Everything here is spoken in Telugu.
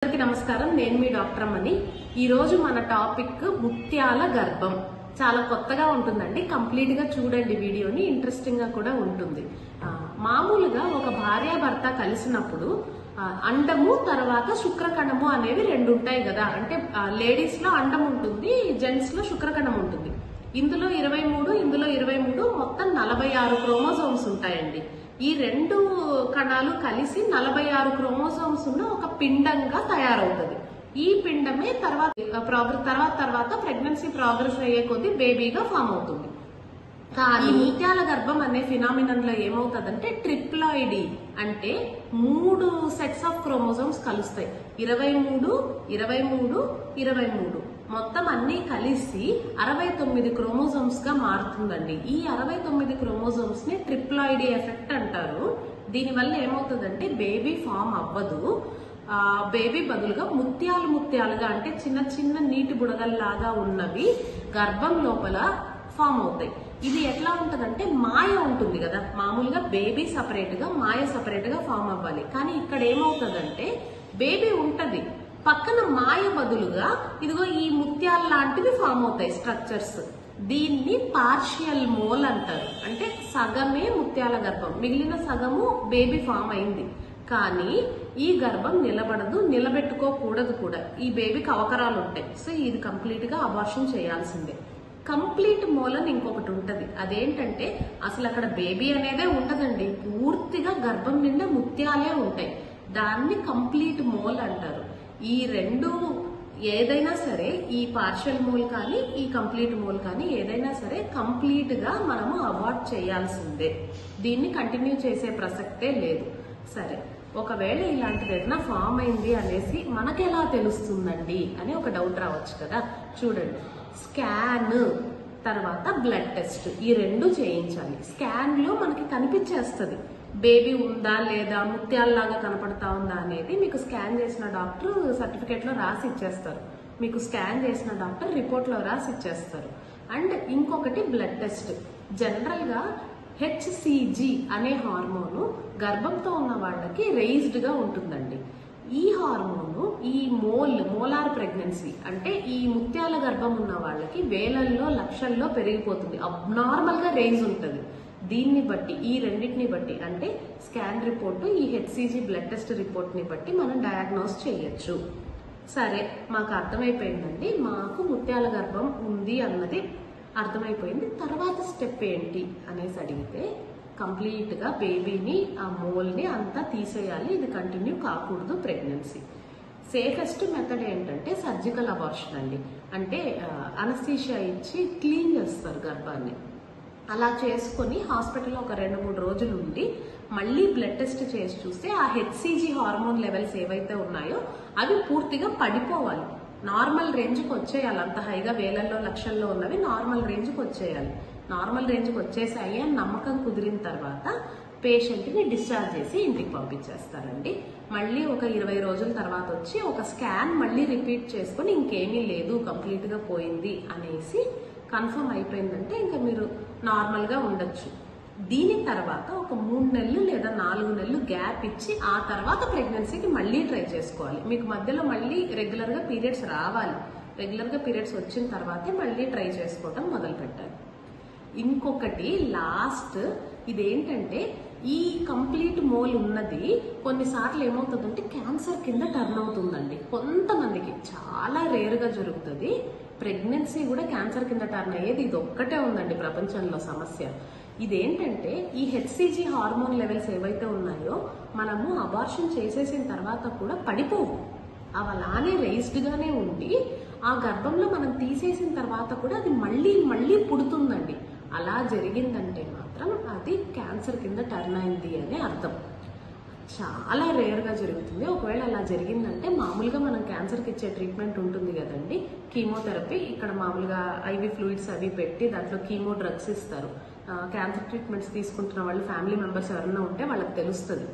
అందరికీ నమస్కారం. నేను మీ డాక్టర్ అమ్మని. ఈ రోజు మన టాపిక్ ముత్యాల గర్భం. చాలా కొత్తగా ఉంటుందండి. కంప్లీట్ గా చూడండి వీడియోని, ఇంట్రెస్టింగ్ గా కూడా ఉంటుంది. మామూలుగా ఒక భార్యాభర్త కలిసినప్పుడు అండము తర్వాత శుక్రకణము అనేవి రెండు ఉంటాయి కదా. అంటే లేడీస్ లో అండం ఉంటుంది, జెంట్స్ లో శుక్రకణం ఉంటుంది. ఇందులో 23, ఇందులో 23, మొత్తం 46 క్రోమోజోమ్స్ ఉంటాయండి. ఈ రెండు కణాలు కలిసి 46 క్రోమోజోమ్స్ ఉన్న ఒక పిండంగా తయారవుతుంది. ఈ పిండమే తర్వాత ప్రెగ్నెన్సీ ప్రోగ్రెస్ అయ్యే కొద్దీ బేబీగా ఫామ్ అవుతుంది. కానీ ముత్యాల గర్భం అనే ఫినామినన్ లో ఏమవుతుందంటే ట్రిప్లాయిడీ అంటే 3 సెట్స్ ఆఫ్ క్రోమోజోమ్స్ కలుస్తాయి. 23, 23, 23 మొత్తం అన్ని కలిసి 69 క్రోమోజోమ్స్ గా మారుతుందండి. ఈ 69 క్రోమోజోమ్స్ ని ట్రిప్లాయిడీ ఎఫెక్ట్ అంటారు. దీనివల్ల ఏమవుతుందంటే బేబీ ఫామ్ అవ్వదు. బేబీ బదులుగా ముత్యాలుగా అంటే చిన్న చిన్న నీటి బుడగల్లాగా ఉన్నవి గర్భం లోపల ఫామ్ అవుతాయి. ఇది ఎట్లా ఉంటదంటే మాయ ఉంటుంది కదా. మామూలుగా బేబీ సపరేట్ గా, మాయ సపరేట్ గా ఫామ్ అవ్వాలి. కానీ ఇక్కడ ఏమవుతుందంటే బేబీ ఉంటది, పక్కన మాయ బదులుగా ఇదిగో ఈ ముత్యాల లాంటివి ఫామ్ అవుతాయి స్ట్రక్చర్స్. దీన్ని పార్షియల్ మోల్ అంటారు. అంటే సగమే ముత్యాల గర్భం, మిగిలిన సగము బేబీ ఫామ్ అయింది. కానీ ఈ గర్భం నిలబడదు, నిలబెట్టుకోకూడదు కూడా. ఈ బేబీకి అవకరాలు ఉంటాయి. సో ఇది కంప్లీట్ గా అబార్షన్ చేయాల్సిందే. కంప్లీట్ మోల్ అని ఇంకొకటి ఉంటది. అదేంటంటే అసలు అక్కడ బేబీ అనేదే ఉండదండి, పూర్తిగా గర్భం నిండా ముత్యాలే ఉంటాయి. దాన్ని కంప్లీట్ మోల్ అంటారు. ఈ రెండు ఏదైనా సరే, ఈ పార్షియల్ మోల్ కానీ ఈ కంప్లీట్ మోల్ కానీ ఏదైనా సరే కంప్లీట్ గా మనము అవాయిడ్ చేయాల్సిందే. దీన్ని కంటిన్యూ చేసే ప్రసక్తే లేదు. సరే, ఒకవేళ ఇలాంటిది ఏదైనా ఫామ్ అయింది అనేసి మనకెలా తెలుస్తుందండి అని ఒక డౌట్ రావచ్చు కదా. చూడండి, స్కాన్ తర్వాత బ్లడ్ టెస్ట్ ఈ రెండు చేయించాలి. స్కాన్ లో మనకి కనిపించేస్తుంది బేబీ ఉందా లేదా, ముత్యాలలాగా కనపడతా ఉందా అనేది. మీకు స్కాన్ చేసిన డాక్టర్ సర్టిఫికేట్ లో రాసి ఇచ్చేస్తారు, మీకు స్కాన్ చేసిన డాక్టర్ రిపోర్ట్ లో రాసి ఇచ్చేస్తారు. అండ్ ఇంకొకటి బ్లడ్ టెస్ట్. జనరల్ గా హెచ్సిజి అనే హార్మోను గర్భంతో ఉన్న వాళ్ళకి రైజ్డ్ గా ఉంటుందండి. ఈ హార్మోను ఈ మోలార్ ప్రెగ్నెన్సీ అంటే ఈ ముత్యాల గర్భం ఉన్న వాళ్ళకి వేలల్లో లక్షల్లో పెరిగిపోతుంది. అబ్నార్మల్ గా రైజ్ ఉంటుంది. దీన్ని బట్టి, ఈ రెండింటిని బట్టి అంటే స్కాన్ రిపోర్టు, ఈ హెచ్సిజి బ్లడ్ టెస్ట్ రిపోర్ట్ ని బట్టి మనం డయాగ్నోస్ చేయొచ్చు. సరే, మాకు అర్థమైపోయిందండి, మాకు ముత్యాల గర్భం ఉంది అన్నది అర్థమైపోయింది. తర్వాత స్టెప్ ఏంటి అనేసి అడిగితే కంప్లీట్ గా బేబీని, ఆ మోల్ని అంతా తీసేయాలి. ఇది కంటిన్యూ కాకూడదు ప్రెగ్నెన్సీ. సేఫెస్ట్ మెథడ్ ఏంటంటే సర్జికల్ అబార్షన్ అండి. అంటే అనస్థీషియా ఇచ్చి క్లీన్ చేస్తారు గర్భాన్ని. అలా చేసుకుని హాస్పిటల్లో ఒక 2-3 రోజులు ఉండి మళ్ళీ బ్లడ్ టెస్ట్ చేసి చూస్తే ఆ హెచ్సిజి హార్మోన్ లెవెల్స్ ఏవైతే ఉన్నాయో అవి పూర్తిగా పడిపోవాలి, నార్మల్ రేంజ్కి వచ్చేయాలి. అంత హైగా వేలల్లో లక్షల్లో ఉన్నవి నార్మల్ రేంజ్కి వచ్చేయాలి. నార్మల్ రేంజ్కి వచ్చేసాయి అని నమ్మకం కుదిరిన తర్వాత పేషెంట్ని డిశ్చార్జ్ చేసి ఇంటికి పంపించేస్తారండి. మళ్ళీ ఒక 20 రోజుల తర్వాత వచ్చి ఒక స్కాన్ మళ్ళీ రిపీట్ చేసుకుని ఇంకేమీ లేదు, కంప్లీట్గా పోయింది అనేసి కన్ఫర్మ్ అయిపోయిందంటే ఇంకా మీరు నార్మల్గా ఉండొచ్చు. దీని తర్వాత ఒక 3 నెలలు లేదా 4 నెలలు గ్యాప్ ఇచ్చి ఆ తర్వాత ప్రెగ్నెన్సీకి మళ్ళీ ట్రై చేసుకోవాలి. మీకు మధ్యలో మళ్ళీ రెగ్యులర్గా పీరియడ్స్ రావాలి. రెగ్యులర్గా పీరియడ్స్ వచ్చిన తర్వాతే మళ్ళీ ట్రై చేసుకోవటం మొదలు పెట్టాలి. ఇంకొకటి లాస్ట్, ఇదేంటంటే ఈ కంప్లీట్ మోల్ ఉన్నది కొన్నిసార్లు ఏమవుతుందంటే క్యాన్సర్ కింద టర్న్ అవుతుందండి. కొంతమందికి, చాలా రేరుగా జరుగుతుంది. ప్రెగ్నెన్సీ కూడా క్యాన్సర్ కింద టర్న్ అయ్యేది ఇది ఒక్కటే ఉందండి ప్రపంచంలో సమస్య. ఇదేంటంటే ఈ హెచ్సిజి హార్మోన్ లెవెల్స్ ఏవైతే ఉన్నాయో మనము అబార్షన్ చేసేసిన తర్వాత కూడా పడిపోవు, అవి అలానే రైజ్డ్ గానే ఉండి ఆ గర్భంలో మనం తీసేసిన తర్వాత కూడా అది మళ్ళీ పుడుతుందండి. అలా జరిగిందంటే మాత్రం అది క్యాన్సర్ కింద టర్న్ అయింది అని అర్థం. చాలా రేర్గా జరుగుతుంది. ఒకవేళ అలా జరిగిందంటే మామూలుగా మనం క్యాన్సర్కి ఇచ్చే ట్రీట్మెంట్ ఉంటుంది కదండి, కీమోథెరపీ. ఇక్కడ మామూలుగా ఐవి ఫ్లూయిడ్స్ అవి పెట్టి దాంట్లో కీమో డ్రగ్స్ ఇస్తారు. క్యాన్సర్ ట్రీట్మెంట్స్ తీసుకుంటున్న వాళ్ళు ఫ్యామిలీ మెంబర్స్ ఎవరైనా ఉంటే వాళ్ళకి తెలుస్తుంది.